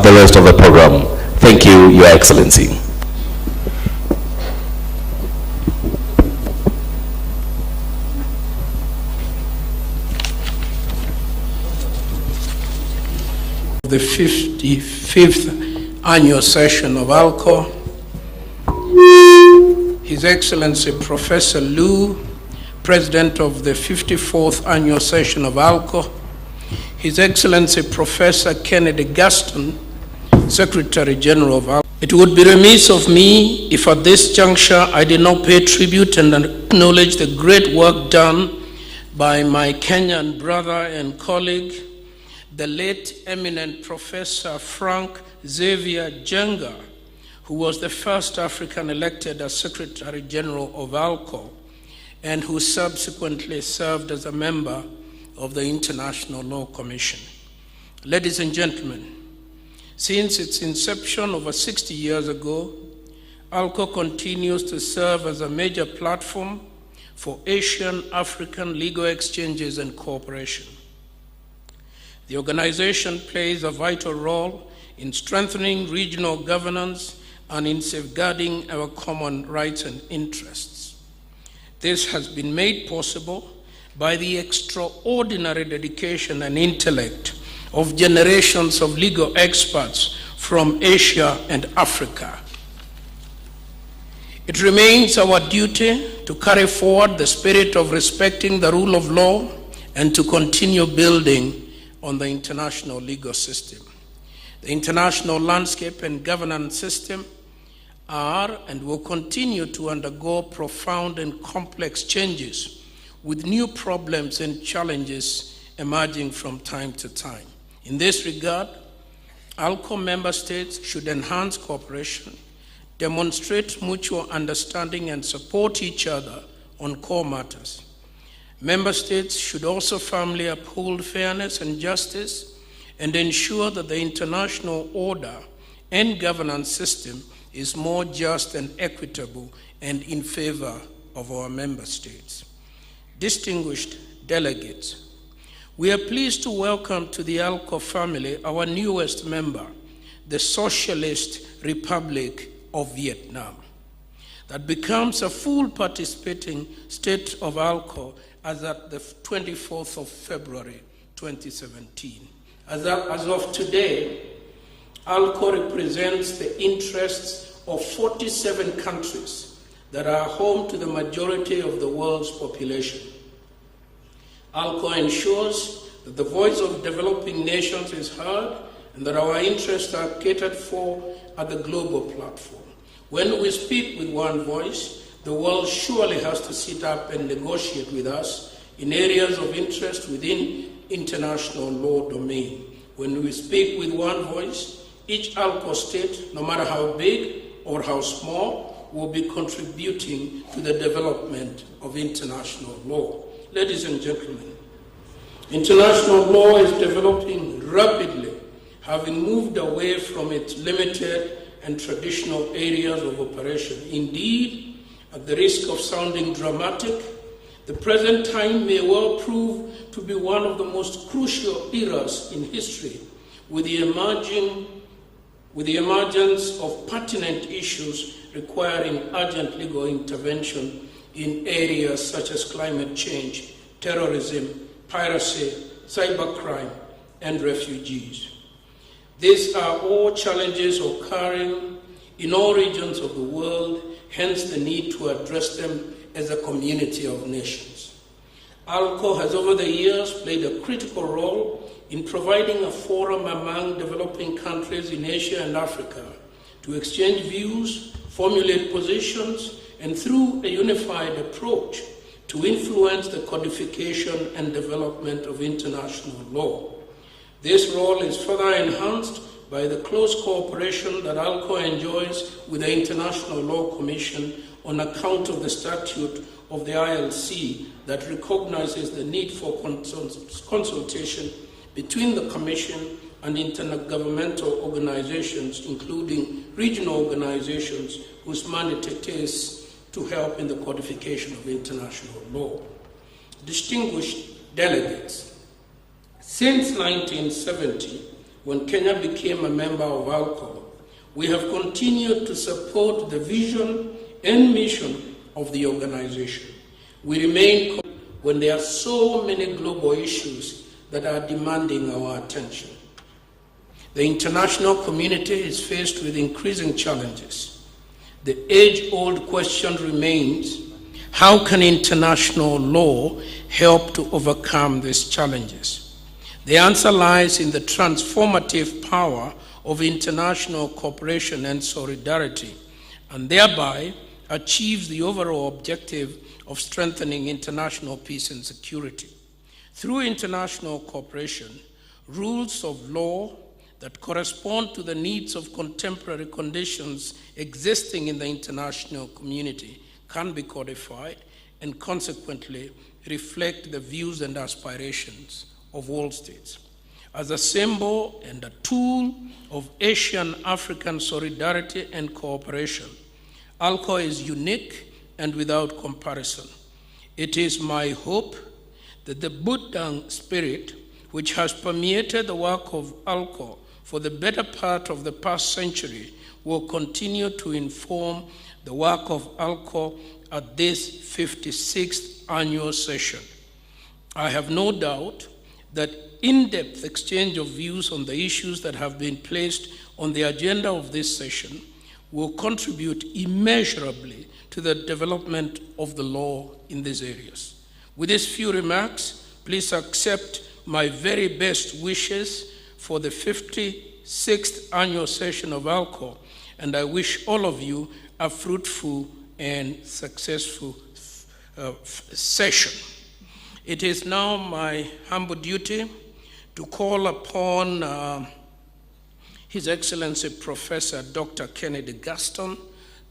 the rest of the program. Thank you, Your Excellency. The 55th annual session of ALCO, His Excellency Professor Liu, President of the 54th annual session of ALCO, His Excellency Professor Kennedy Gaston, Secretary General of ALCO. It would be remiss of me if at this juncture I did not pay tribute and acknowledge the great work done by my Kenyan brother and colleague, the late eminent Professor Frank Xavier Jenga, who was the first African elected as Secretary General of ALCO and who subsequently served as a member of the International Law Commission. Ladies and gentlemen, since its inception over 60 years ago, ALCO continues to serve as a major platform for Asian-African legal exchanges and cooperation. The organization plays a vital role in strengthening regional governance and in safeguarding our common rights and interests. This has been made possible by the extraordinary dedication and intellect of generations of legal experts from Asia and Africa. It remains our duty to carry forward the spirit of respecting the rule of law and to continue building on the international legal system. The international landscape and governance system are and will continue to undergo profound and complex changes, with new problems and challenges emerging from time to time. In this regard, ALCO member states should enhance cooperation, demonstrate mutual understanding, and support each other on core matters. Member states should also firmly uphold fairness and justice and ensure that the international order and governance system is more just and equitable and in favor of our member states. Distinguished delegates, we are pleased to welcome to the ALCO family our newest member, the Socialist Republic of Vietnam, that becomes a full participating state of ALCO as at the 24th of February 2017. As of today, ALCO represents the interests of 47 countries that are home to the majority of the world's population. ALCO ensures that the voice of developing nations is heard and that our interests are catered for at the global platform. When we speak with one voice, the world surely has to sit up and negotiate with us in areas of interest within international law domain. When we speak with one voice, each ALCO state, no matter how big or how small, will be contributing to the development of international law. Ladies and gentlemen, international law is developing rapidly, having moved away from its limited and traditional areas of operation. Indeed, at the risk of sounding dramatic, the present time may well prove to be one of the most crucial eras in history, with the emergence of pertinent issues requiring urgent legal intervention in areas such as climate change, terrorism, piracy, cybercrime, and refugees. These are all challenges occurring in all regions of the world, hence the need to address them as a community of nations. ALCO has over the years played a critical role in providing a forum among developing countries in Asia and Africa to exchange views, formulate positions, and through a unified approach to influence the codification and development of international law. This role is further enhanced by the close cooperation that ALCO enjoys with the International Law Commission on account of the statute of the ILC that recognizes the need for consultation between the Commission and intergovernmental organizations, including regional organizations whose mandate it is to help in the codification of international law. Distinguished delegates, since 1970, when Kenya became a member of ALCO, we have continued to support the vision and mission of the organization. We remain when there are so many global issues that are demanding our attention. The international community is faced with increasing challenges. The age-old question remains, how can international law help to overcome these challenges? The answer lies in the transformative power of international cooperation and solidarity, and thereby achieves the overall objective of strengthening international peace and security. Through international cooperation, rules of law that correspond to the needs of contemporary conditions existing in the international community can be codified and consequently reflect the views and aspirations of all states. As a symbol and a tool of Asian-African solidarity and cooperation, ALCO is unique and without comparison. It is my hope that the Buddhist spirit, which has permeated the work of ALCO for the better part of the past century, will continue to inform the work of ALCO at this 56th annual session. I have no doubt that in-depth exchange of views on the issues that have been placed on the agenda of this session will contribute immeasurably to the development of the law in these areas. With these few remarks, please accept my very best wishes for the 56th annual session of ALCO, and I wish all of you a fruitful and successful session. It is now my humble duty to call upon His Excellency Professor Dr. Kennedy Gaston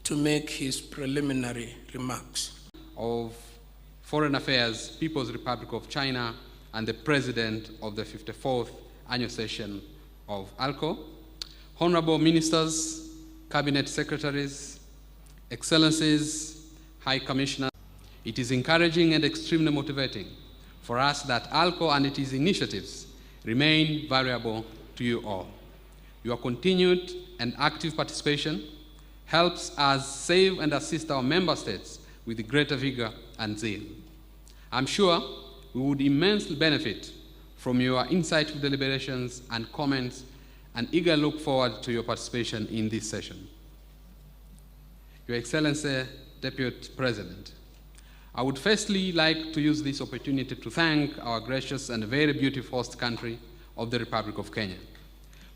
to make his preliminary remarks. Of Foreign Affairs, People's Republic of China, and the President of the 54th Annual Session of ALCO, Honorable Ministers, Cabinet Secretaries, Excellencies, High Commissioners, it is encouraging and extremely motivating for us that ALCO and its initiatives remain valuable to you all. Your continued and active participation helps us save and assist our member states with greater vigor and zeal. I'm sure we would immensely benefit from your insightful deliberations and comments, and eagerly look forward to your participation in this session. Your Excellency, Deputy President, I would firstly like to use this opportunity to thank our gracious and very beautiful host country of the Republic of Kenya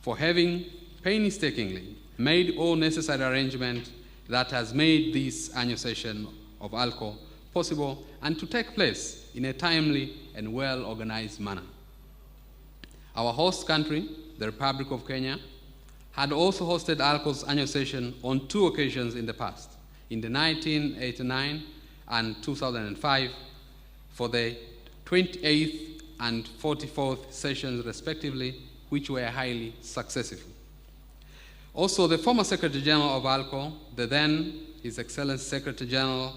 for having painstakingly made all necessary arrangements that has made this annual session of ALCO possible and to take place in a timely and well-organized manner. Our host country, the Republic of Kenya, had also hosted ALCO's annual session on 2 occasions in the past, in the 1989 and 2005, for the 28th and 44th sessions respectively, which were highly successful. Also, the former Secretary General of ALCO, the then His Excellency Secretary General,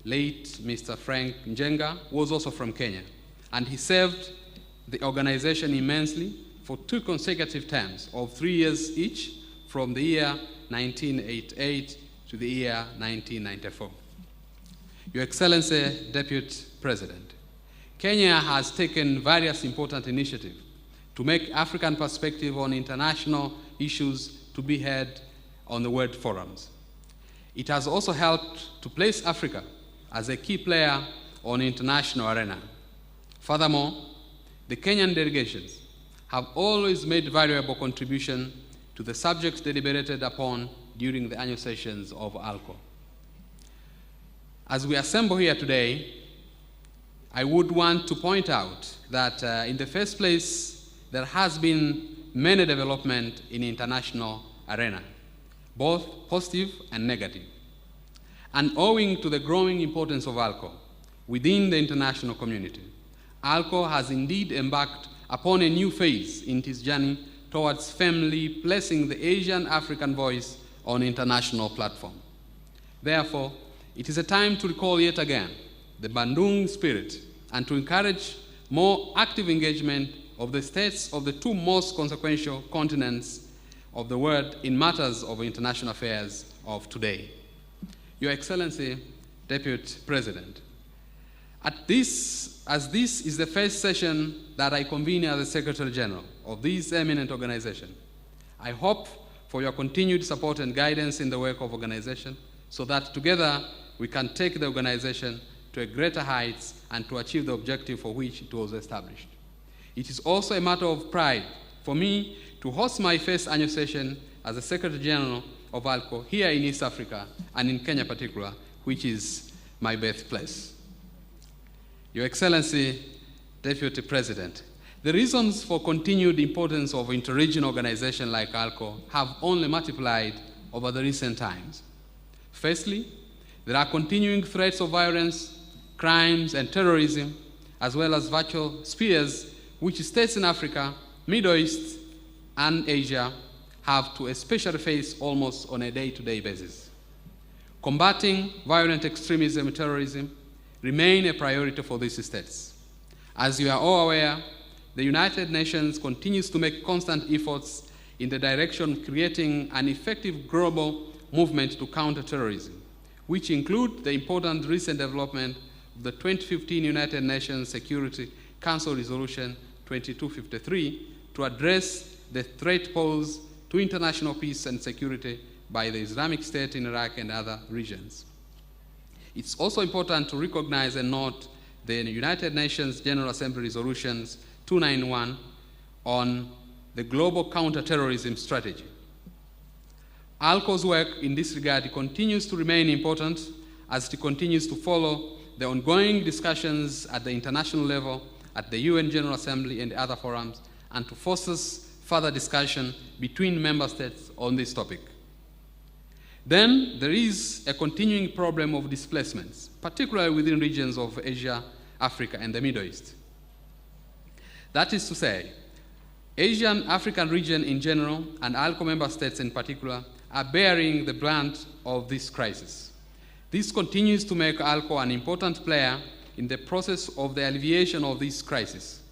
late Mr. Frank Njenga, was also from Kenya, and he served the organization immensely for 2 consecutive terms of 3 years each, from the year 1988 to the year 1994. Your Excellency, Deputy President, Kenya has taken various important initiatives to make African perspective on international issues to be heard on the world forums. It has also helped to place Africa as a key player on the international arena. Furthermore, the Kenyan delegations have always made valuable contribution to the subjects deliberated upon during the annual sessions of ALCO. As we assemble here today, I would want to point out that in the first place, there has been many development in the international arena, both positive and negative. And owing to the growing importance of ALCO within the international community, ALCO has indeed embarked upon a new phase in its journey towards firmly placing the Asian-African voice on the international platform. Therefore, it is a time to recall yet again the Bandung spirit and to encourage more active engagement of the states of the two most consequential continents of the world in matters of international affairs of today. Your Excellency, Deputy President, as this is the first session that I convene as the Secretary General of this eminent organization, I hope for your continued support and guidance in the work of organization so that together we can take the organization to a greater heights and to achieve the objective for which it was established. It is also a matter of pride for me to host my first annual session as the Secretary General of ALCO here in East Africa and in Kenya in particular, which is my birthplace. Your Excellency, Deputy President, the reasons for continued importance of interregional organizations like ALCO have only multiplied over the recent times. Firstly, there are continuing threats of violence, crimes, and terrorism, as well as virtual spheres which states in Africa, Middle East, and Asia have to especially face almost on a day-to-day basis. Combating violent extremism and terrorism remain a priority for these states. As you are all aware, the United Nations continues to make constant efforts in the direction of creating an effective global movement to counter terrorism, which include the important recent development of the 2015 United Nations Security Council Resolution 2253 to address the threat posed to international peace and security by the Islamic State in Iraq and other regions. It's also important to recognize and note the United Nations General Assembly Resolutions 291 on the global counterterrorism strategy. ALCO's work in this regard continues to remain important as it continues to follow the ongoing discussions at the international level, at the UN General Assembly and other forums, and to foster further discussion between member states on this topic. Then there is a continuing problem of displacements, particularly within regions of Asia, Africa, and the Middle East. That is to say, Asian African region in general and ALCO member states in particular are bearing the brunt of this crisis. This continues to make ALCO an important player in the process of the alleviation of this crisis.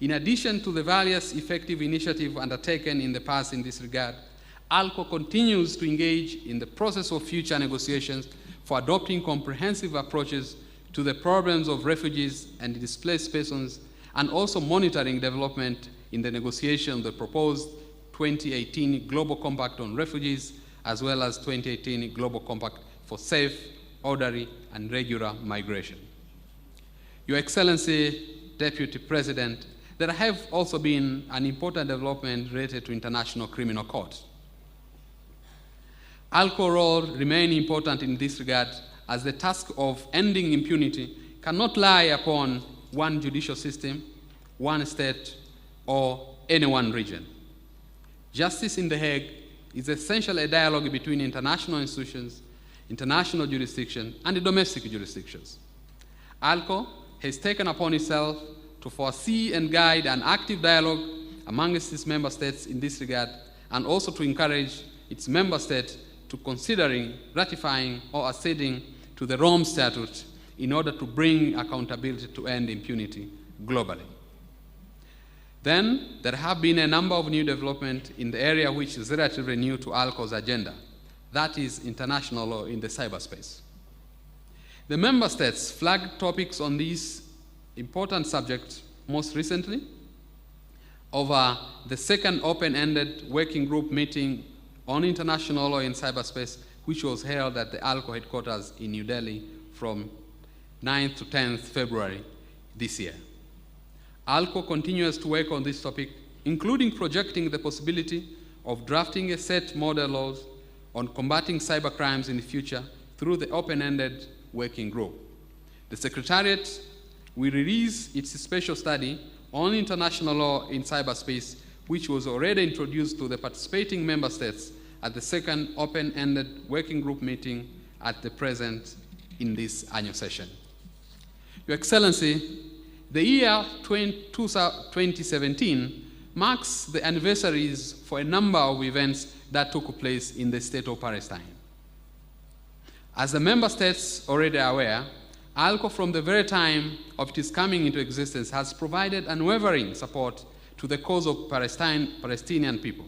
In addition to the various effective initiatives undertaken in the past in this regard, ALCO continues to engage in the process of future negotiations for adopting comprehensive approaches to the problems of refugees and displaced persons, and also monitoring development in the negotiation of the proposed 2018 Global Compact on Refugees, as well as 2018 Global Compact for Safe, Orderly, and Regular Migration. Your Excellency, Deputy President, there have also been an important development related to International Criminal Court. ALCO role remains important in this regard, as the task of ending impunity cannot lie upon one judicial system, one state, or any one region. Justice in The Hague is essentially a dialogue between international institutions, international jurisdiction, and the domestic jurisdictions. ALCO has taken upon itself to foresee and guide an active dialogue amongst its member states in this regard, and also to encourage its member states to considering ratifying or acceding to the Rome Statute in order to bring accountability to end impunity globally. Then there have been a number of new developments in the area which is relatively new to ALCO's agenda, that is international law in the cyberspace. The member states flagged topics on this important subject most recently over the second open-ended working group meeting on international law in cyberspace, which was held at the ALCO headquarters in New Delhi from 9th to 10th February this year. ALCO continues to work on this topic, including projecting the possibility of drafting a set model laws on combating cybercrimes in the future through the open-ended working group. The Secretariat will release its special study on international law in cyberspace, which was already introduced to the participating member states at the second open-ended working group meeting at the present in this annual session. Your Excellency, the year 2017 marks the anniversaries for a number of events that took place in the state of Palestine. As the member states already are aware, ALCO from the very time of its coming into existence has provided unwavering support to the cause of Palestinian people.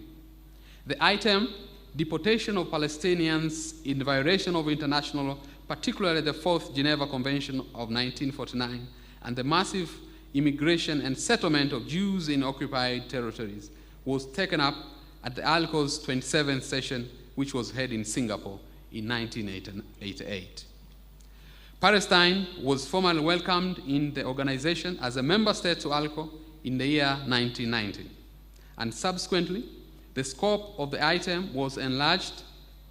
The item, deportation of Palestinians in violation of international law, particularly the Fourth Geneva Convention of 1949, and the massive immigration and settlement of Jews in occupied territories, was taken up at the ALCO's 27th session, which was held in Singapore in 1988. Palestine was formally welcomed in the organization as a member state to ALCO in the year 1990, and subsequently, the scope of the item was enlarged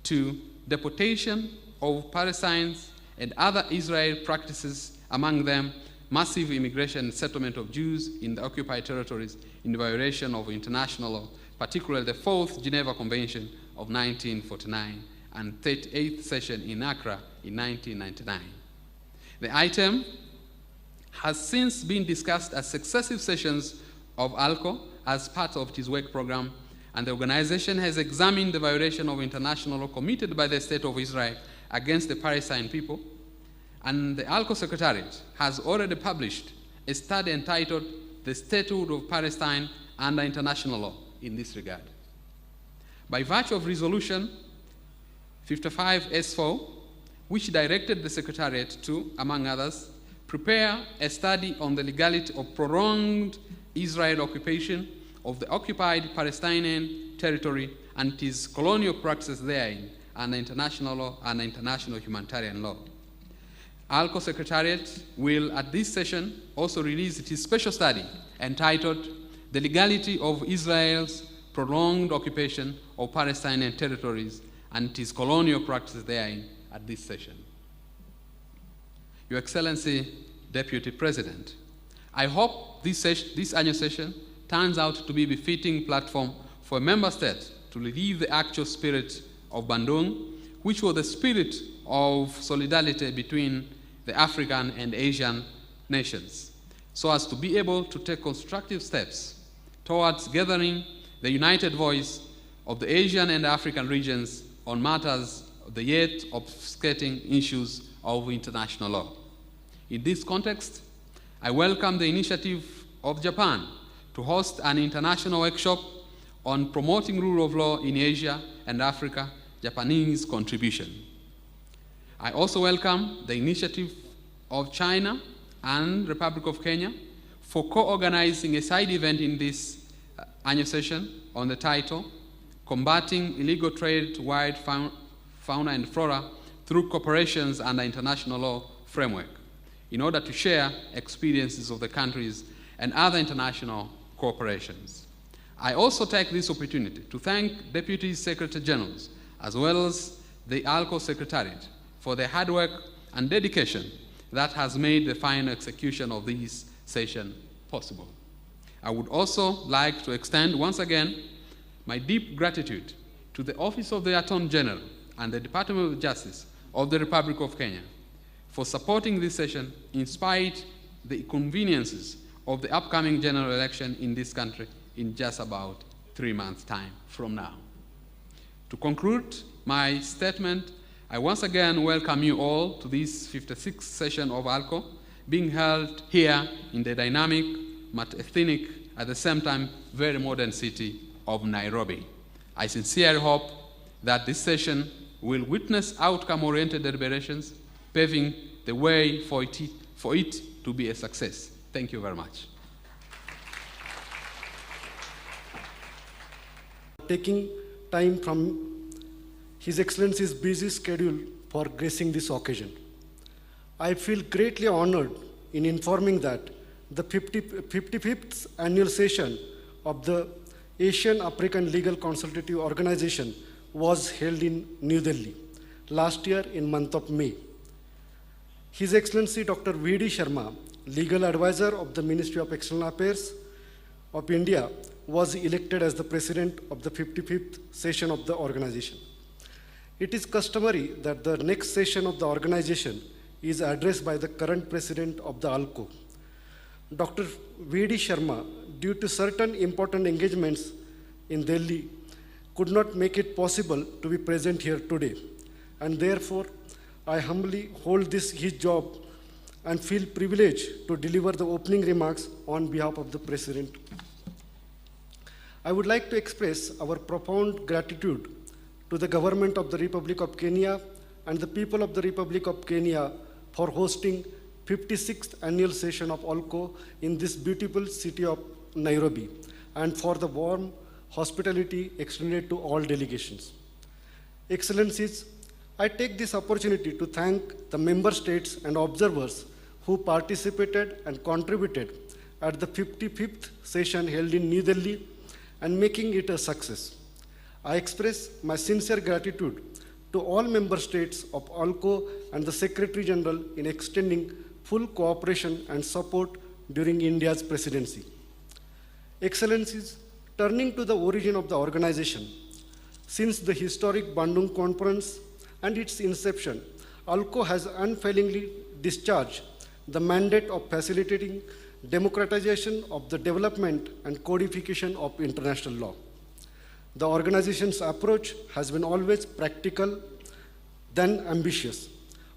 to deportation of Palestinians and other Israeli practices, among them massive immigration and settlement of Jews in the occupied territories in violation of international law, particularly the Fourth Geneva Convention of 1949 and 38th session in Accra in 1999. The item has since been discussed at successive sessions of ALCO as part of its work program, and the organization has examined the violation of international law committed by the State of Israel against the Palestinian people, and the ALCO Secretariat has already published a study entitled The Statehood of Palestine Under International Law in this regard. By virtue of Resolution 55S4, which directed the Secretariat to, among others, prepare a study on the legality of prolonged Israel occupation of the occupied Palestinian territory and its colonial practices therein under international law and international humanitarian law. ALCO Secretariat will, at this session, also release its special study entitled The Legality of Israel's Prolonged Occupation of Palestinian Territories and its Colonial Practices therein at this session. Your Excellency, Deputy President, I hope this annual session turns out to be a befitting platform for a member state to relive the actual spirit of Bandung, which was the spirit of solidarity between the African and Asian nations, so as to be able to take constructive steps towards gathering the united voice of the Asian and African regions on matters of the yet obfuscating issues of international law. In this context, I welcome the initiative of Japan to host an international workshop on promoting rule of law in Asia and Africa, Japanese contribution. I also welcome the initiative of China and Republic of Kenya for co-organizing a side event in this annual session on the title, Combating Illegal Trade to Wild Fauna and Flora through Cooperations under International Law Framework, in order to share experiences of the countries and other international cooperations. I also take this opportunity to thank Deputy Secretary Generals as well as the ALCO Secretariat for their hard work and dedication that has made the final execution of this session possible. I would also like to extend once again my deep gratitude to the Office of the Attorney General and the Department of Justice of the Republic of Kenya for supporting this session in spite of the inconveniences of the upcoming general election in this country in just about 3 months' time from now. To conclude my statement, I once again welcome you all to this 56th session of ALCO, being held here in the dynamic, multi-ethnic, at the same time, very modern city of Nairobi. I sincerely hope that this session will witness outcome-oriented deliberations, paving the way for it to be a success. Thank you very much. Taking time from His Excellency's busy schedule for gracing this occasion. I feel greatly honored in informing that the 55th annual session of the Asian African Legal Consultative Organization was held in New Delhi last year in month of May. His Excellency Dr. V.D. Sharma, Legal Advisor of the Ministry of External Affairs of India, was elected as the President of the 55th session of the organization. It is customary that the next session of the organization is addressed by the current President of the ALCO. Dr. V.D. Sharma, due to certain important engagements in Delhi, could not make it possible to be present here today, and therefore I humbly hold his job and feel privileged to deliver the opening remarks on behalf of the President. I would like to express our profound gratitude to the government of the Republic of Kenya and the people of the Republic of Kenya for hosting 56th annual session of ALCO in this beautiful city of Nairobi, and for the warm hospitality extended to all delegations. Excellencies, I take this opportunity to thank the member states and observers who participated and contributed at the 55th session held in New Delhi and making it a success. I express my sincere gratitude to all member states of ALCO and the Secretary General in extending full cooperation and support during India's presidency. Excellencies, turning to the origin of the organization, since the historic Bandung Conference and its inception, ALCO has unfailingly discharged the mandate of facilitating democratization of the development and codification of international law. The organization's approach has been always practical, then ambitious.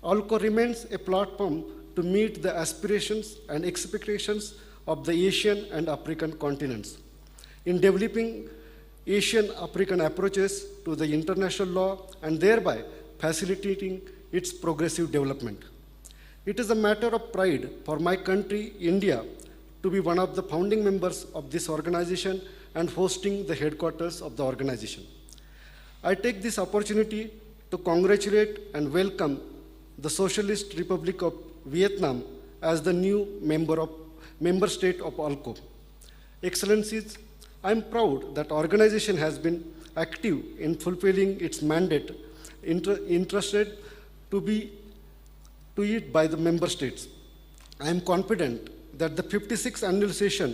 ALCO remains a platform to meet the aspirations and expectations of the Asian and African continents. In developing Asian-African approaches to the international law and thereby facilitating its progressive development. It is a matter of pride for my country, India, to be one of the founding members of this organization and hosting the headquarters of the organization. I take this opportunity to congratulate and welcome the Socialist Republic of Vietnam as the new member state of ALCO. Excellencies, I am proud that organization has been active in fulfilling its mandate entrusted to it by the member states. I am confident that the 56th annual session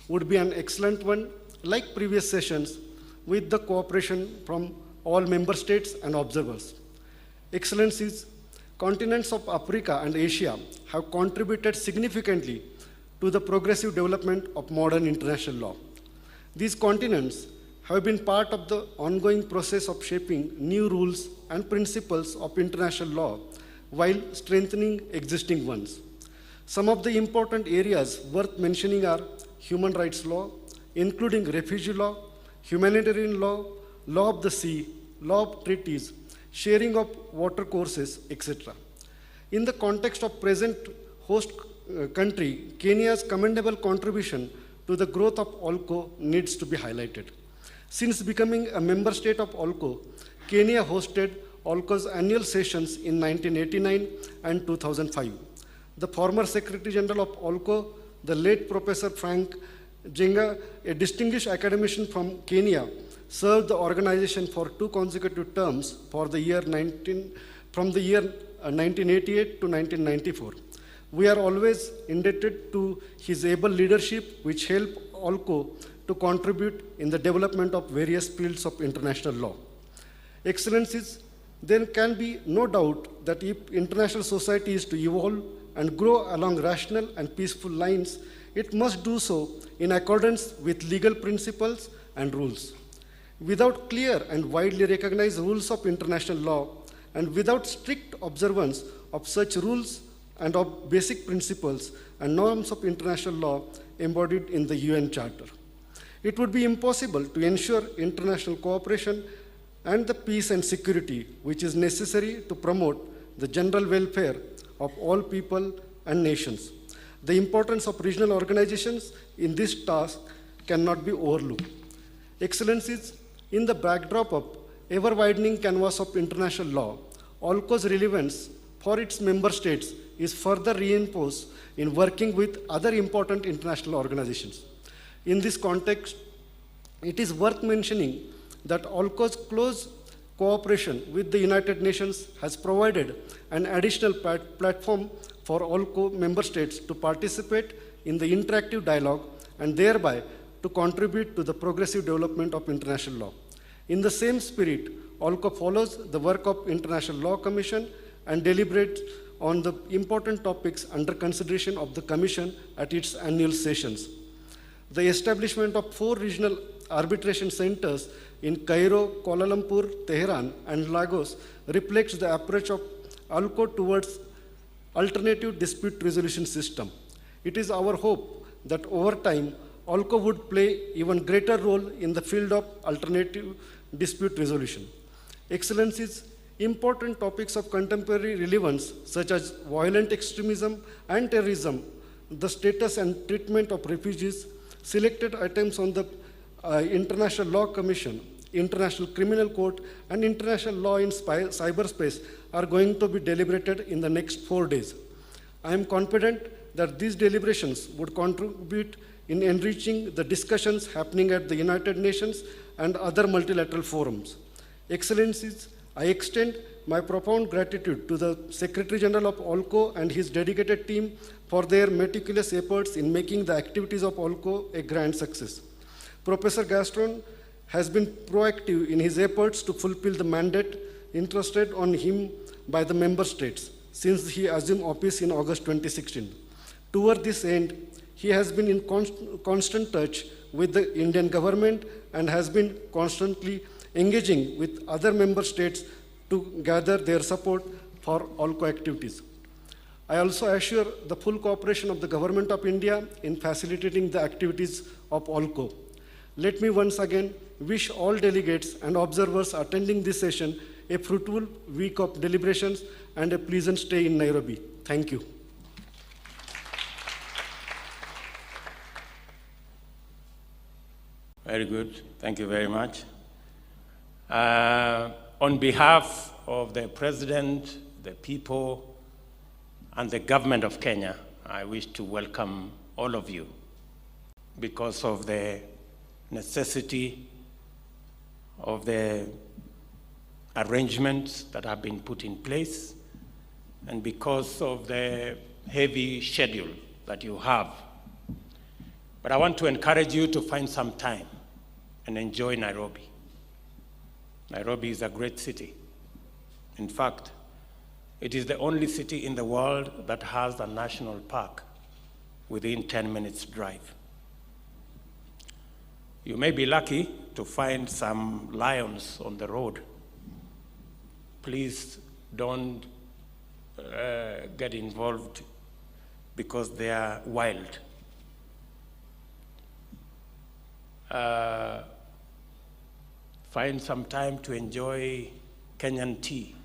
would be an excellent one, like previous sessions, with the cooperation from all member states and observers. Excellencies, continents of Africa and Asia have contributed significantly to the progressive development of modern international law. These continents have been part of the ongoing process of shaping new rules and principles of international law while strengthening existing ones. Some of the important areas worth mentioning are human rights law, including refugee law, humanitarian law, law of the sea, law of treaties, sharing of water courses, etc. In the context of present host country, Kenya's commendable contribution to the growth of ALCO needs to be highlighted. Since becoming a member state of ALCO, Kenya hosted ALCO's annual sessions in 1989 and 2005. The former Secretary General of ALCO, the late Professor Frank Jenga, a distinguished academician from Kenya, served the organization for 2 consecutive terms for the year 1988 to 1994. We are always indebted to his able leadership, which helped ALCO to contribute in the development of various fields of international law. Excellencies, there can be no doubt that if international society is to evolve and grow along rational and peaceful lines, it must do so in accordance with legal principles and rules. Without clear and widely recognized rules of international law, and without strict observance of such rules and of basic principles and norms of international law embodied in the UN Charter, it would be impossible to ensure international cooperation and the peace and security which is necessary to promote the general welfare of all people and nations. The importance of regional organizations in this task cannot be overlooked. Excellencies, in the backdrop of ever-widening canvas of international law, ALCO's relevance for its member states is further reinforced in working with other important international organizations. In this context, it is worth mentioning that ALCO's close cooperation with the United Nations has provided an additional platform for ALCO member states to participate in the interactive dialogue and thereby to contribute to the progressive development of international law. In the same spirit, ALCO follows the work of International Law Commission and deliberates on the important topics under consideration of the Commission at its annual sessions. The establishment of 4 regional arbitration centers in Cairo, Kuala Lumpur, Tehran, and Lagos reflects the approach of ALCO towards alternative dispute resolution system. It is our hope that over time, ALCO would play even greater role in the field of alternative dispute resolution. Excellencies, important topics of contemporary relevance, such as violent extremism and terrorism, the status and treatment of refugees, selected items on the International Law Commission, International Criminal Court, and international law in cyberspace are going to be deliberated in the next 4 days. I am confident that these deliberations would contribute in enriching the discussions happening at the United Nations and other multilateral forums. Excellencies, I extend my profound gratitude to the Secretary General of ALCO and his dedicated team for their meticulous efforts in making the activities of ALCO a grand success. Professor Gaston has been proactive in his efforts to fulfill the mandate entrusted on him by the member states since he assumed office in August 2016. Toward this end, he has been in constant touch with the Indian government and has been constantly engaging with other member states to gather their support for ALCO activities. I also assure the full cooperation of the Government of India in facilitating the activities of ALCO. Let me once again wish all delegates and observers attending this session a fruitful week of deliberations and a pleasant stay in Nairobi. Thank you. Very good. Thank you very much. On behalf of the President, the people, and the government of Kenya, I wish to welcome all of you because of the necessity of the arrangements that have been put in place and because of the heavy schedule that you have. But I want to encourage you to find some time and enjoy Nairobi. Nairobi is a great city. In fact, it is the only city in the world that has a national park within 10 minutes drive. You may be lucky to find some lions on the road. Please don't get involved because they are wild. Find some time to enjoy Kenyan tea.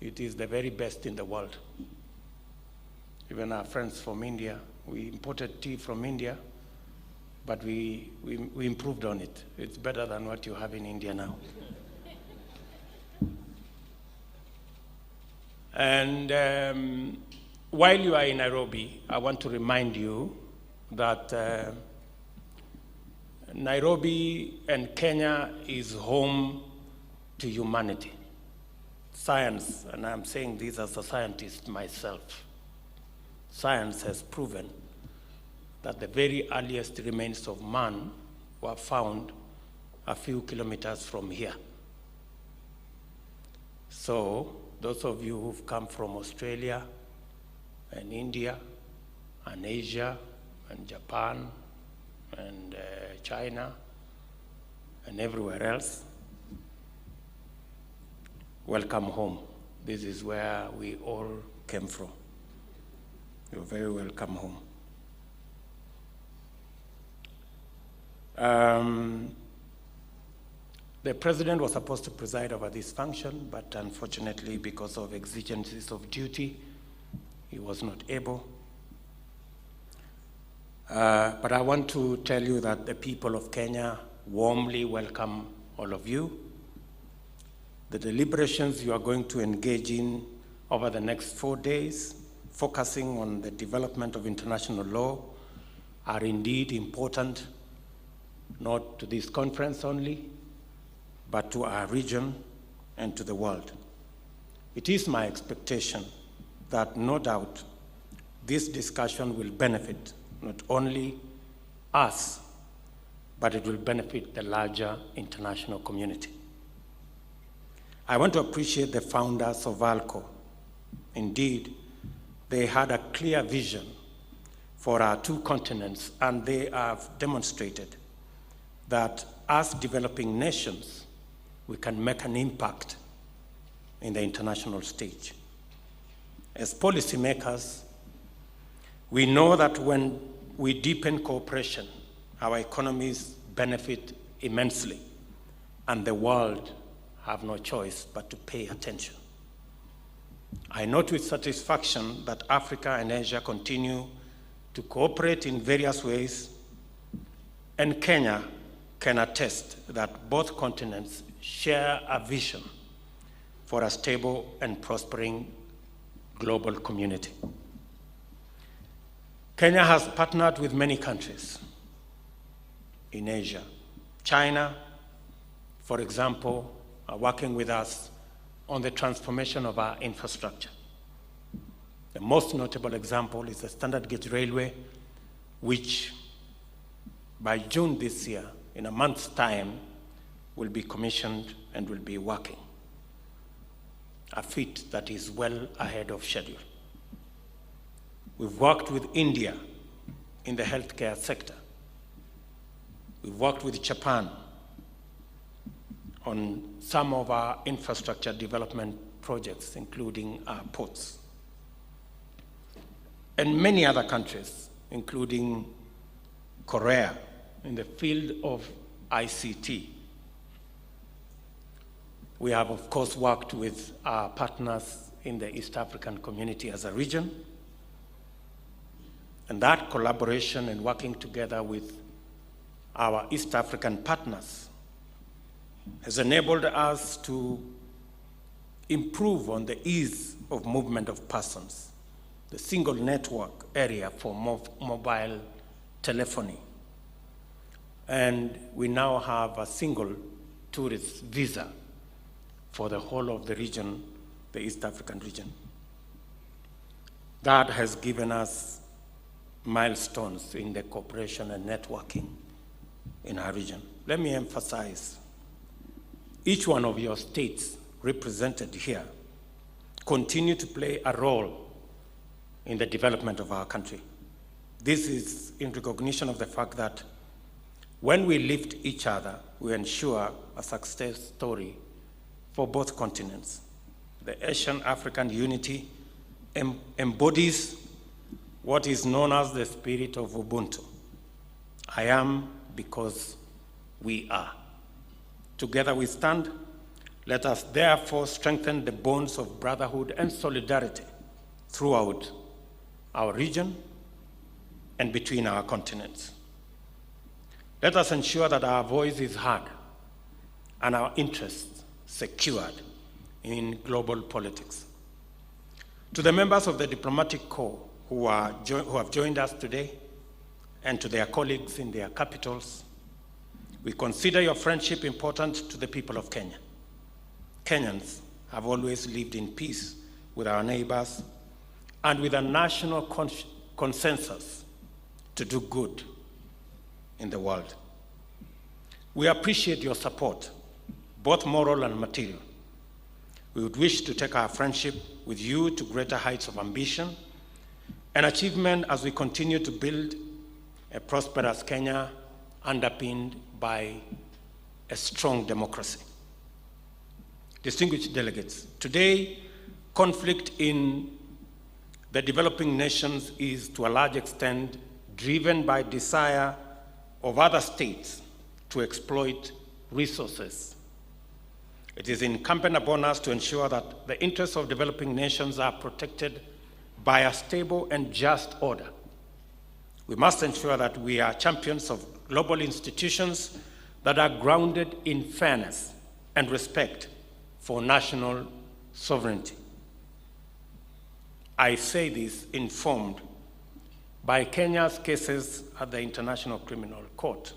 It is the very best in the world. Even our friends from India, we imported tea from India, but we improved on it. It's better than what you have in India now. And while you are in Nairobi, I want to remind you that Nairobi and Kenya is home to humanity. Science, and I'm saying this as a scientist myself, science has proven that the very earliest remains of man were found a few kilometers from here. So those of you who've come from Australia and India and Asia and Japan and China and everywhere else, welcome home. This is where we all came from. You're very welcome home. The president was supposed to preside over this function, but unfortunately, because of exigencies of duty, he was not able. But I want to tell you that the people of Kenya warmly welcome all of you. The deliberations you are going to engage in over the next 4 days, focusing on the development of international law, are indeed important, not to this conference only, but to our region and to the world. It is my expectation that no doubt this discussion will benefit not only us, but it will benefit the larger international community. I want to appreciate the founders of ALCO. Indeed, they had a clear vision for our two continents, and they have demonstrated that as developing nations, we can make an impact in the international stage. As policymakers, we know that when we deepen cooperation, our economies benefit immensely, and the world have no choice but to pay attention. I note with satisfaction that Africa and Asia continue to cooperate in various ways, and Kenya can attest that both continents share a vision for a stable and prospering global community. Kenya has partnered with many countries in Asia. China, for example, are working with us on the transformation of our infrastructure. The most notable example is the Standard Gauge Railway, which by June this year, in a month's time, will be commissioned and will be working, a feat that is well ahead of schedule. We've worked with India in the healthcare sector. We've worked with Japan on some of our infrastructure development projects, including our ports. And many other countries, including Korea, in the field of ICT. We have, of course, worked with our partners in the East African community as a region. And that collaboration and working together with our East African partners has enabled us to improve on the ease of movement of persons, the single network area for mobile telephony. And we now have a single tourist visa for the whole of the region, the East African region. That has given us milestones in the cooperation and networking in our region. Let me emphasize, each one of your states represented here continue to play a role in the development of our country. This is in recognition of the fact that when we lift each other, we ensure a success story for both continents. The Asian-African unity embodies what is known as the spirit of Ubuntu. I am because we are. Together we stand. Let us therefore strengthen the bonds of brotherhood and solidarity throughout our region and between our continents. Let us ensure that our voice is heard and our interests secured in global politics. To the members of the diplomatic corps who have joined us today, and to their colleagues in their capitals, we consider your friendship important to the people of Kenya. Kenyans have always lived in peace with our neighbors and with a national consensus to do good in the world. We appreciate your support, both moral and material. We would wish to take our friendship with you to greater heights of ambition and achievement as we continue to build a prosperous Kenya underpinned by a strong democracy. Distinguished delegates, today, conflict in the developing nations is to a large extent driven by desire of other states to exploit resources. It is incumbent upon us to ensure that the interests of developing nations are protected by a stable and just order. We must ensure that we are champions of global institutions that are grounded in fairness and respect for national sovereignty. I say this informed by Kenya's cases at the International Criminal Court,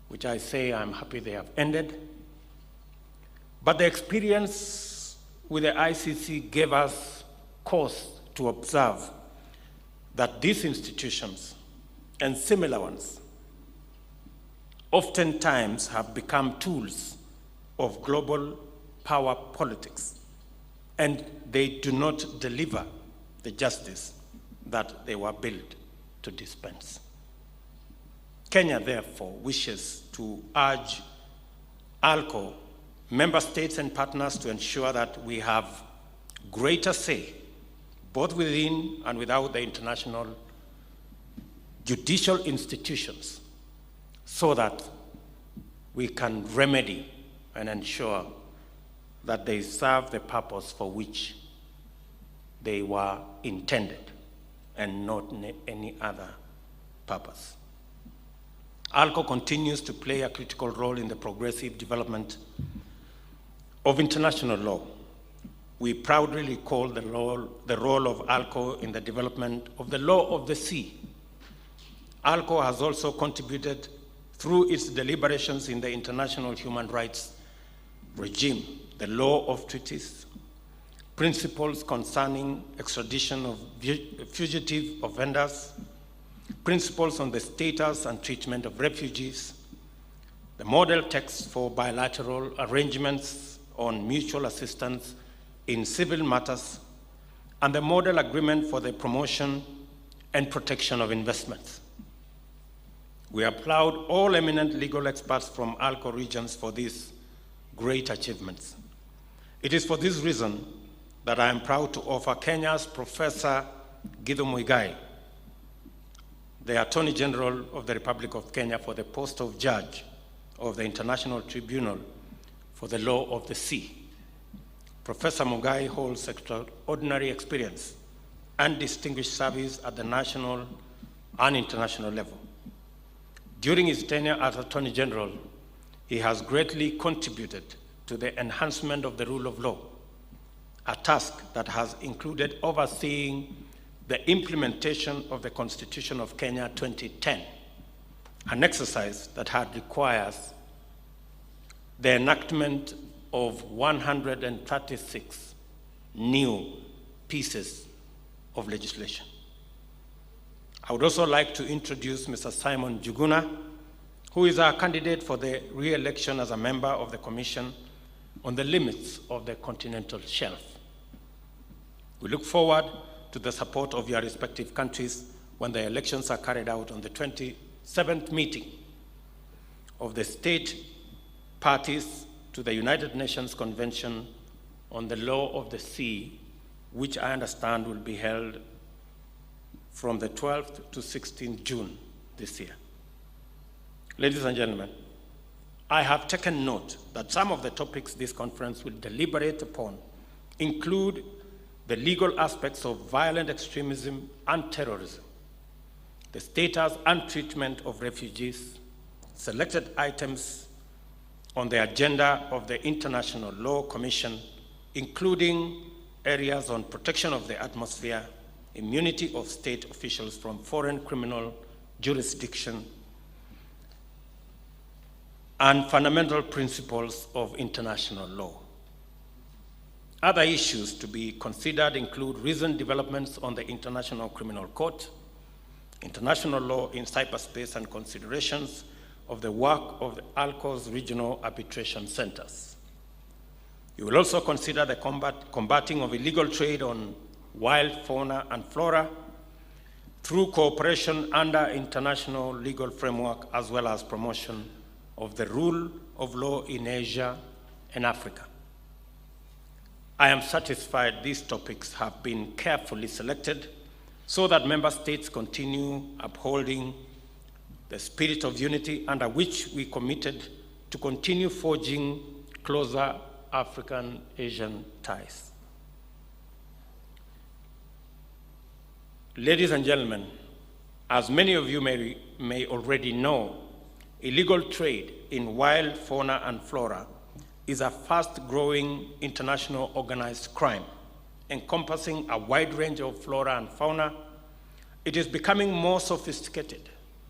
which I say I'm happy they have ended. But the experience with the ICC gave us cause to observe that these institutions and similar ones oftentimes have become tools of global power politics, and they do not deliver the justice that they were built to dispense. Kenya, therefore, wishes to urge ALCO, member states and partners to ensure that we have greater say, both within and without the international judicial institutions so that we can remedy and ensure that they serve the purpose for which they were intended and not any other purpose. ALCO continues to play a critical role in the progressive development of international law. We proudly recall the role of ALCO in the development of the law of the sea. ALCO has also contributed through its deliberations in the international human rights regime, the law of treaties, principles concerning extradition of fugitive offenders, principles on the status and treatment of refugees, the model text for bilateral arrangements on mutual assistance in civil matters, and the model agreement for the promotion and protection of investments. We applaud all eminent legal experts from ALCO regions for these great achievements. It is for this reason that I am proud to offer Kenya's Professor Githu Muigai, the Attorney General of the Republic of Kenya, for the post of Judge of the International Tribunal for the Law of the Sea. Professor Muigai holds extraordinary experience and distinguished service at the national and international level. During his tenure as Attorney General, he has greatly contributed to the enhancement of the rule of law, a task that has included overseeing the implementation of the Constitution of Kenya 2010, an exercise that had requires the enactment of 136 new pieces of legislation. I would also like to introduce Mr. Simon Juguna, who is our candidate for the re-election as a member of the Commission on the Limits of the Continental Shelf. We look forward to the support of your respective countries when the elections are carried out on the 27th meeting of the state parties to the United Nations Convention on the Law of the Sea, which I understand will be held from the 12th to 16th June this year. Ladies and gentlemen, I have taken note that some of the topics this conference will deliberate upon include the legal aspects of violent extremism and terrorism, the status and treatment of refugees, selected items on the agenda of the International Law Commission, including areas on protection of the atmosphere, immunity of state officials from foreign criminal jurisdiction, and fundamental principles of international law. Other issues to be considered include recent developments on the International Criminal Court, international law in cyberspace, and considerations of the work of the ALCO's regional arbitration centers. You will also consider the combating of illegal trade on wild fauna and flora through cooperation under international legal framework, as well as promotion of the rule of law in Asia and Africa. I am satisfied these topics have been carefully selected so that member states continue upholding the spirit of unity under which we committed to continue forging closer African-Asian ties. Ladies and gentlemen, as many of you may already know, illegal trade in wild fauna and flora is a fast-growing international organized crime encompassing a wide range of flora and fauna. It is becoming more sophisticated,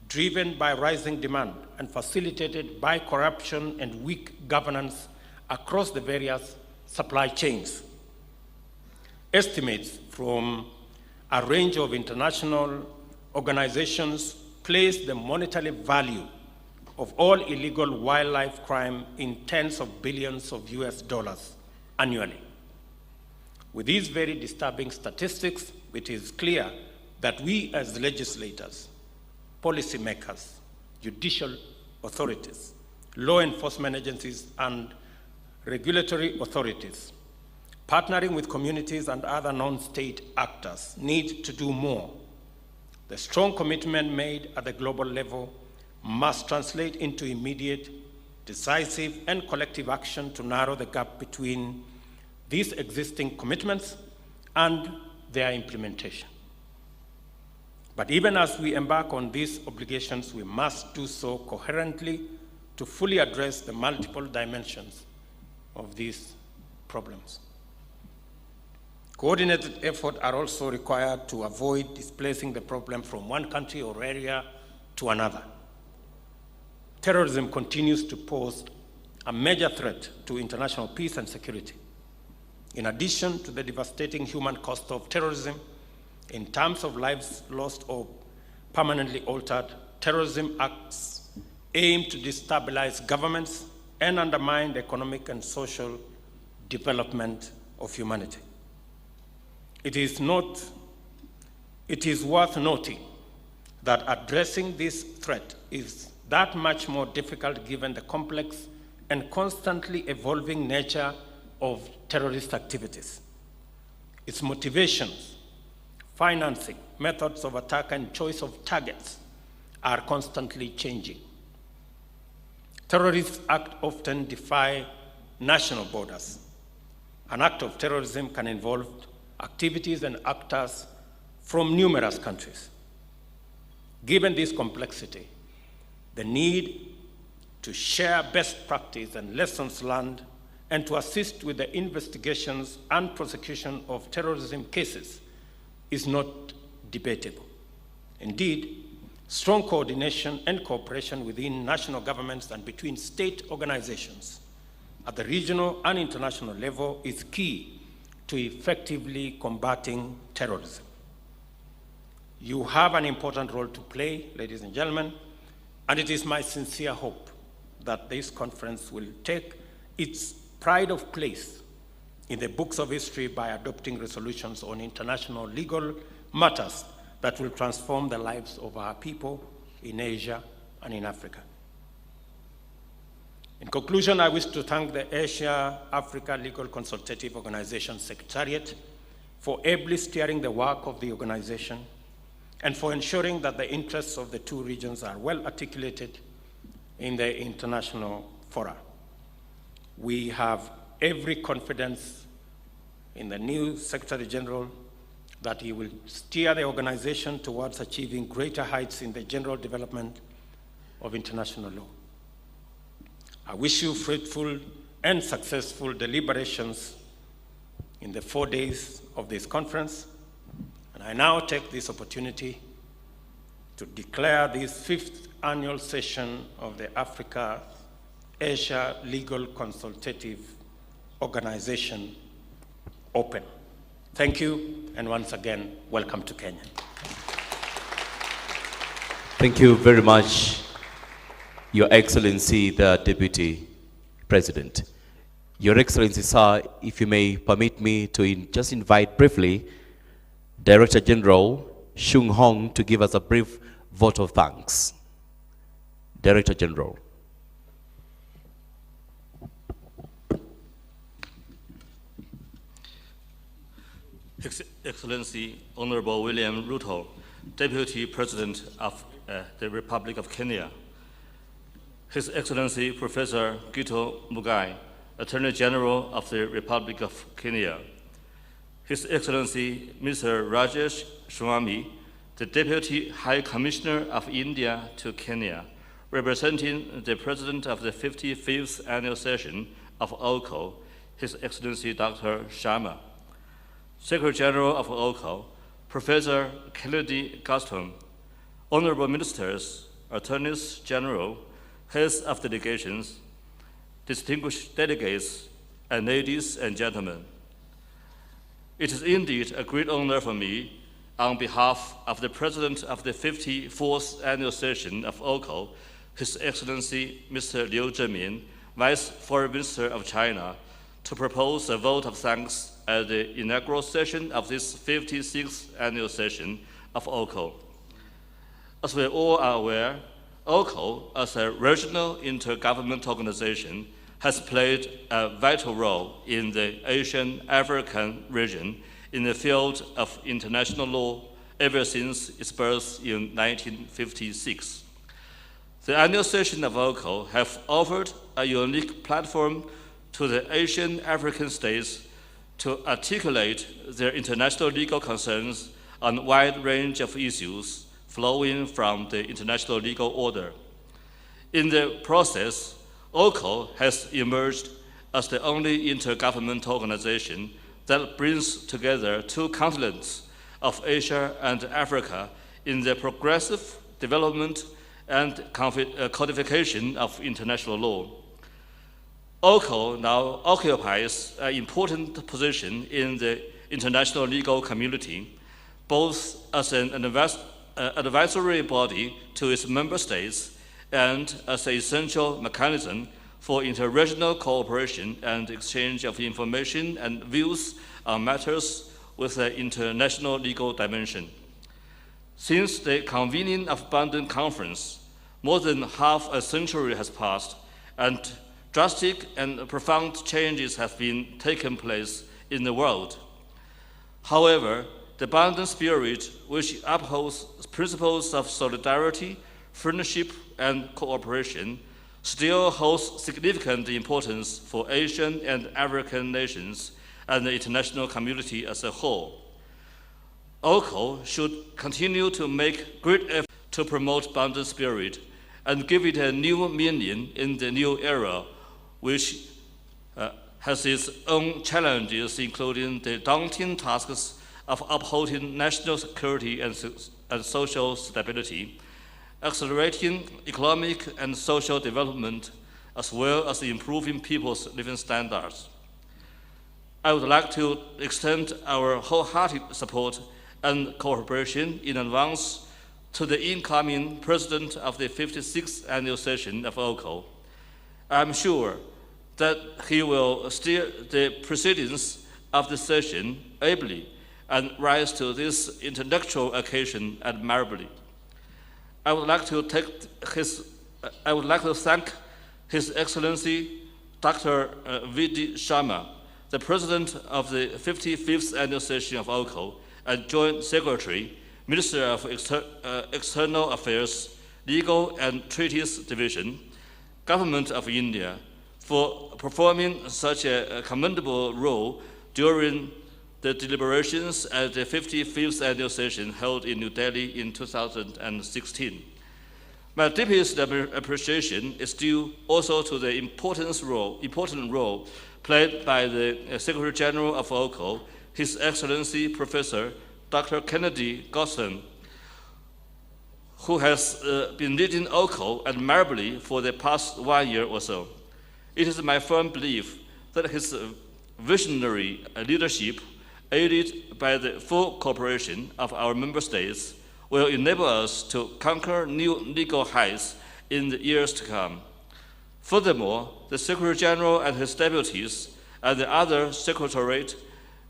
driven by rising demand and facilitated by corruption and weak governance across the various supply chains. Estimates from a range of international organizations place the monetary value of all illegal wildlife crime in tens of billions of US dollars annually. With these very disturbing statistics, it is clear that we as legislators, policymakers, judicial authorities, law enforcement agencies, and regulatory authorities, partnering with communities and other non-state actors, need to do more The strong commitment made at the global level must translate into immediate, decisive, and collective action to narrow the gap between these existing commitments and their implementation. But even as we embark on these obligations, we must do so coherently to fully address the multiple dimensions of these problems. Coordinated efforts are also required to avoid displacing the problem from one country or area to another. Terrorism continues to pose a major threat to international peace and security. In addition to the devastating human cost of terrorism, in terms of lives lost or permanently altered, terrorism acts aim to destabilize governments and undermine the economic and social development of humanity. It is worth noting that addressing this threat is that much more difficult given the complex and constantly evolving nature of terrorist activities. Its motivations, financing, methods of attack, and choice of targets are constantly changing. Terrorist acts often defy national borders. An act of terrorism can involve activities and actors from numerous countries. Given this complexity, the need to share best practice and lessons learned and to assist with the investigations and prosecution of terrorism cases is not debatable. Indeed, strong coordination and cooperation within national governments and between state organizations at the regional and international level is key to effectively combating terrorism. You have an important role to play, ladies and gentlemen, and it is my sincere hope that this conference will take its pride of place in the books of history by adopting resolutions on international legal matters that will transform the lives of our people in Asia and in Africa. In conclusion, I wish to thank the Asia-Africa Legal Consultative Organization Secretariat for ably steering the work of the organization and for ensuring that the interests of the two regions are well articulated in the international fora. We have every confidence in the new Secretary General that he will steer the organization towards achieving greater heights in the general development of international law. I wish you fruitful and successful deliberations in the 4 days of this conference, and I now take this opportunity to declare this 5th annual session of the Africa-Asia Legal Consultative Organization open. Thank you, and once again, welcome to Kenya. Thank you very much, Your Excellency, the Deputy President. Your Excellency, sir, if you may permit me to just invite briefly Director General Shung Hong to give us a brief vote of thanks. Director General. Excellency Honorable William Ruto, Deputy President of the Republic of Kenya, His Excellency Professor Gito Mugai, Attorney General of the Republic of Kenya, His Excellency Mr. Rajesh Swami, the Deputy High Commissioner of India to Kenya, representing the President of the 55th Annual Session of OCO, His Excellency Dr. Sharma, Secretary General of OCO, Professor Kennedy Gaston, Honorable Ministers, Attorneys General, Heads of Delegations, distinguished delegates, and ladies and gentlemen. It is indeed a great honor for me, on behalf of the President of the 54th Annual Session of OCO, His Excellency Mr. Liu Zhenmin, Vice Foreign Minister of China, to propose a vote of thanks at the inaugural session of this 56th Annual Session of OCO. As we all are aware, OCO, as a regional intergovernmental organization, has played a vital role in the Asian-African region in the field of international law ever since its birth in 1956. The annual session of OCO have offered a unique platform to the Asian African states to articulate their international legal concerns on a wide range of issues flowing from the international legal order. In the process, OCO has emerged as the only intergovernmental organization that brings together two continents of Asia and Africa in the progressive development and codification of international law. OCO now occupies an important position in the international legal community, both as an advisory body to its member states and as an essential mechanism for interregional cooperation and exchange of information and views on matters with an international legal dimension. Since the convening of Bandung Conference, more than half a century has passed, and drastic and profound changes have been taken place in the world. However, the Bandung spirit, which upholds principles of solidarity, friendship, and cooperation, still holds significant importance for Asian and African nations and the international community as a whole. OCO should continue to make great efforts to promote Bandung spirit and give it a new meaning in the new era, which has its own challenges, including the daunting tasks of upholding national security and social stability, accelerating economic and social development, as well as improving people's living standards. I would like to extend our wholehearted support and cooperation in advance to the incoming president of the 56th annual session of OCO. I'm sure that he will steer the proceedings of the session ably and rise to this intellectual occasion admirably. I would like to thank His Excellency Dr. V.D. Sharma, the President of the 55th Annual Session of OCO and Joint Secretary, Minister of External Affairs, Legal and Treaties Division, Government of India, for performing such a commendable role during the deliberations at the 55th Annual Session held in New Delhi in 2016. My deepest appreciation is due also to the important role played by the Secretary General of OCO, His Excellency Professor Dr. Kennedy Gosden, who has been leading OCO admirably for the past 1 year or so. It is my firm belief that his visionary leadership, aided by the full cooperation of our member states, will enable us to conquer new legal heights in the years to come. Furthermore, the Secretary General and his deputies and the other Secretariat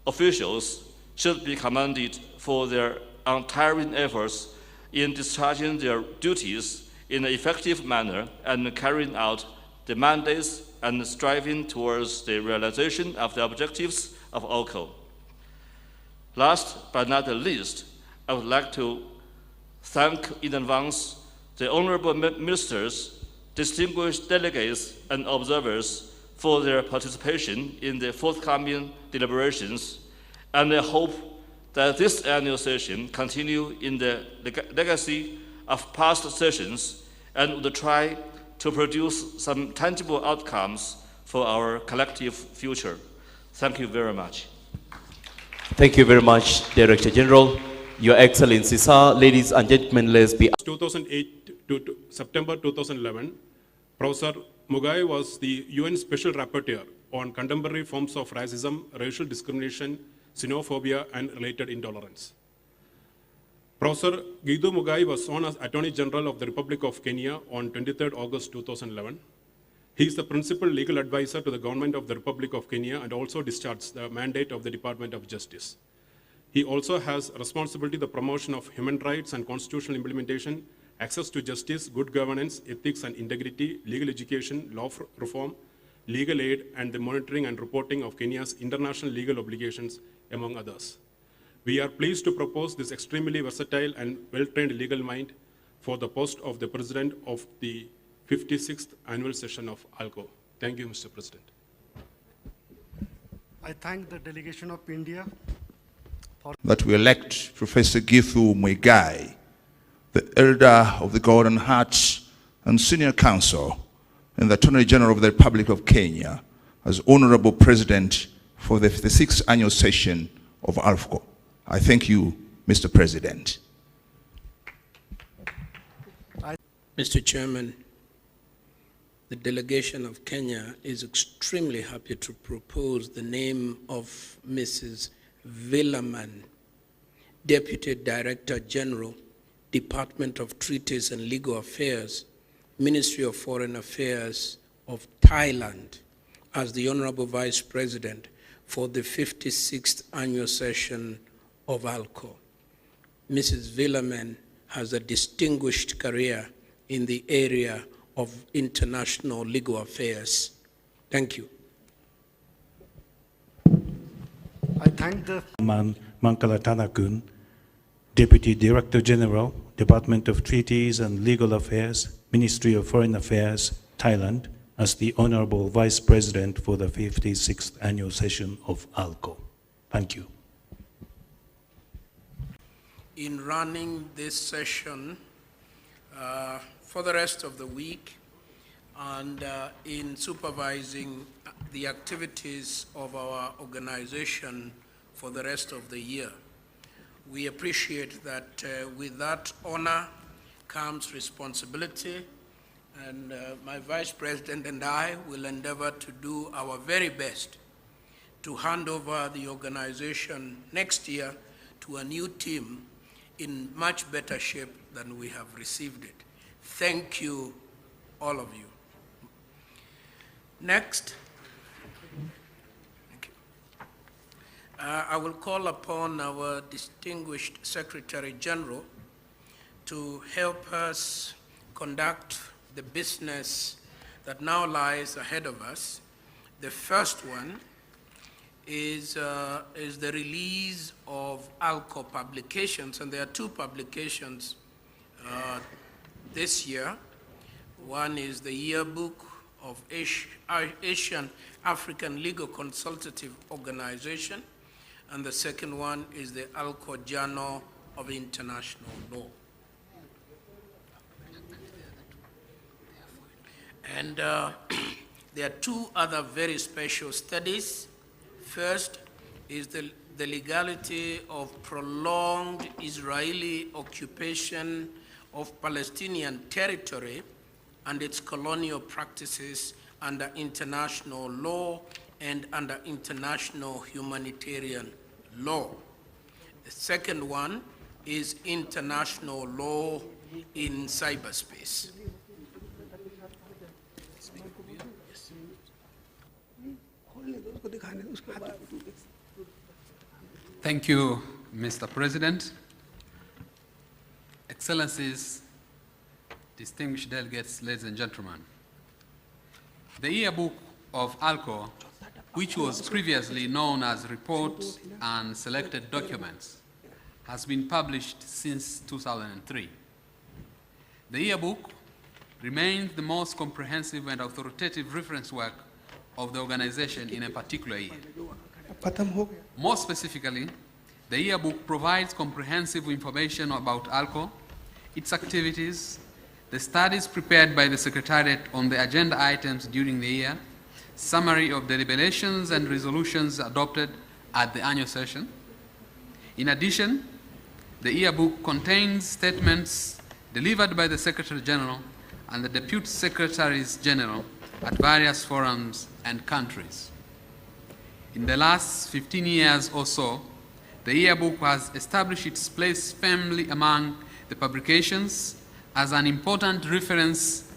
officials should be commended for their untiring efforts in discharging their duties in an effective manner and carrying out the mandates and striving towards the realization of the objectives of OCO. Last but not the least, I would like to thank in advance the honorable ministers, distinguished delegates, and observers for their participation in the forthcoming deliberations, and I hope that this annual session continue in the legacy of past sessions and will try to produce some tangible outcomes for our collective future. Thank you very much. Thank you very much, Director General. Your Excellency, sir, ladies and gentlemen, let's be... 2008 to September 2011, Professor Mugai was the UN Special Rapporteur on contemporary forms of racism, racial discrimination, xenophobia, and related intolerance. Professor Guido Mugai was sworn as Attorney General of the Republic of Kenya on 23rd August 2011. He is the principal legal advisor to the government of the Republic of Kenya and also discharges the mandate of the Department of Justice. He also has responsibility for the promotion of human rights and constitutional implementation, access to justice, good governance, ethics and integrity, legal education, law reform, legal aid, and the monitoring and reporting of Kenya's international legal obligations, among others. We are pleased to propose this extremely versatile and well-trained legal mind for the post of the President of the 56th Annual Session of ALCO. Thank you, Mr. President. I thank the delegation of India that we elect Professor Githu Muigai, the Elder of the Golden Heart and Senior Counsel and the Attorney General of the Republic of Kenya as Honorable President for the 56th Annual Session of ALCO. I thank you, Mr. President. Mr. Chairman, the delegation of Kenya is extremely happy to propose the name of Mrs. Villaman, Deputy Director General, Department of Treaties and Legal Affairs, Ministry of Foreign Affairs of Thailand, as the Honorable Vice President for the 56th Annual Session of ALCO. Mrs. Villaman has a distinguished career in the area of international legal affairs. Thank you. I thank the Mankala Tanakun, Deputy Director General, Department of Treaties and Legal Affairs, Ministry of Foreign Affairs, Thailand, as the Honorable Vice President for the 56th Annual Session of ALCO. Thank you. In running this session for the rest of the week and in supervising the activities of our organization for the rest of the year. We appreciate that with that honor comes responsibility, and my Vice President and I will endeavor to do our very best to hand over the organization next year to a new team in much better shape than we have received it. Thank you, all of you. Next, thank you. I will call upon our distinguished Secretary General to help us conduct the business that now lies ahead of us. The first one is the release of ALCO publications, and there are two publications this year. One is the yearbook of Asian African Legal Consultative Organization, and the second one is the ALCO Journal of International Law. And there are two other very special studies. First is the legality of prolonged Israeli occupation of Palestinian territory and its colonial practices under international law and under international humanitarian law. The second one is international law in cyberspace. Thank you, Mr. President. Excellencies, distinguished delegates, ladies and gentlemen. The yearbook of ALCO, which was previously known as Reports and Selected Documents, has been published since 2003. The yearbook remains the most comprehensive and authoritative reference work of the organization in a particular year. More specifically, the yearbook provides comprehensive information about ALCO, its activities, the studies prepared by the Secretariat on the agenda items during the year, summary of deliberations and resolutions adopted at the annual session. In addition, the yearbook contains statements delivered by the Secretary General and the Deputy Secretaries General at various forums and countries. In the last 15 years or so, the yearbook has established its place firmly among the publications as an important reference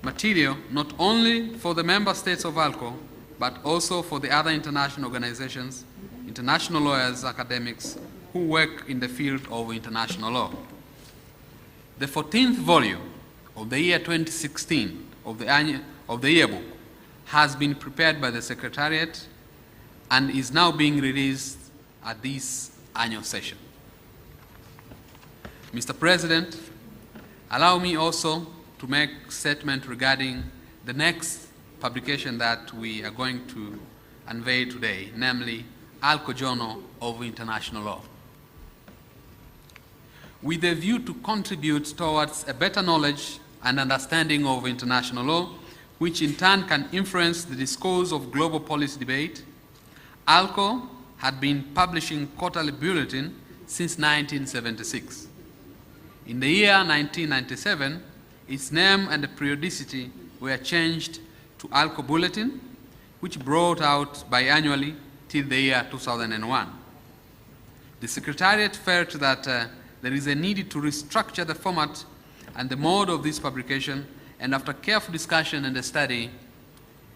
material not only for the member states of ALCO, but also for the other international organizations, international lawyers, academics who work in the field of international law. The 14th volume of the year 2016 of the yearbook has been prepared by the Secretariat and is now being released at this annual session. Mr. President, allow me also to make a statement regarding the next publication that we are going to unveil today, namely ALCO Journal of International Law. With a view to contribute towards a better knowledge and understanding of international law, which in turn can influence the discourse of global policy debate, ALCO had been publishing quarterly bulletin since 1976. In the year 1997, its name and the periodicity were changed to ALCO Bulletin, which brought out biannually till the year 2001. The Secretariat felt that there is a need to restructure the format and the mode of this publication, and after careful discussion and study,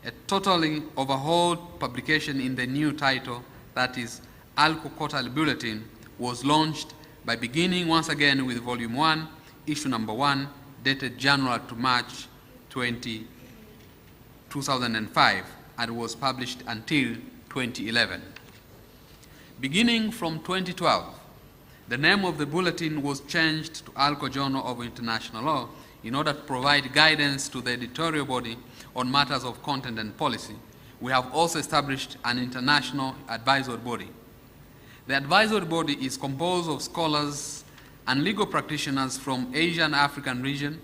a totally overhauled publication in the new title, that is ALCO Quarterly Bulletin, was launched by beginning once again with Volume 1, Issue Number 1, dated January to March 2005, and was published until 2011. Beginning from 2012, the name of the bulletin was changed to ALCO Journal of International Law in order to provide guidance to the editorial body on matters of content and policy. We have also established an international advisory body. The advisory body is composed of scholars and legal practitioners from Asia and African region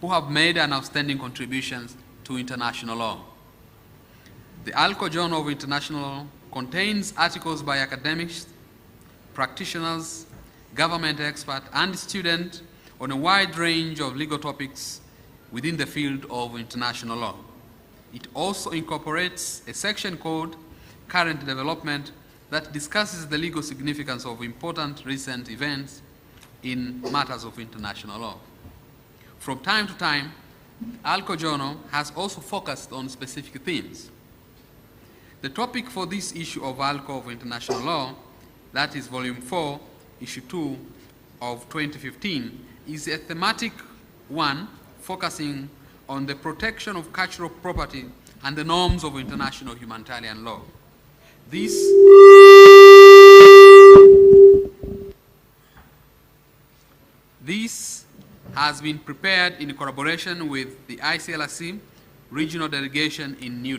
who have made an outstanding contributions to international law. The ALCO Journal of International Law contains articles by academics, practitioners, government experts, and students on a wide range of legal topics within the field of international law. It also incorporates a section called Current Development that discusses the legal significance of important recent events in matters of international law. From time to time, ALCO Journal has also focused on specific themes. The topic for this issue of ALCO of International Law, that is Volume 4, Issue 2 of 2015, is a thematic one focusing on the protection of cultural property and the norms of international humanitarian law. This has been prepared in collaboration with the ICLRC Regional Delegation in New Delhi.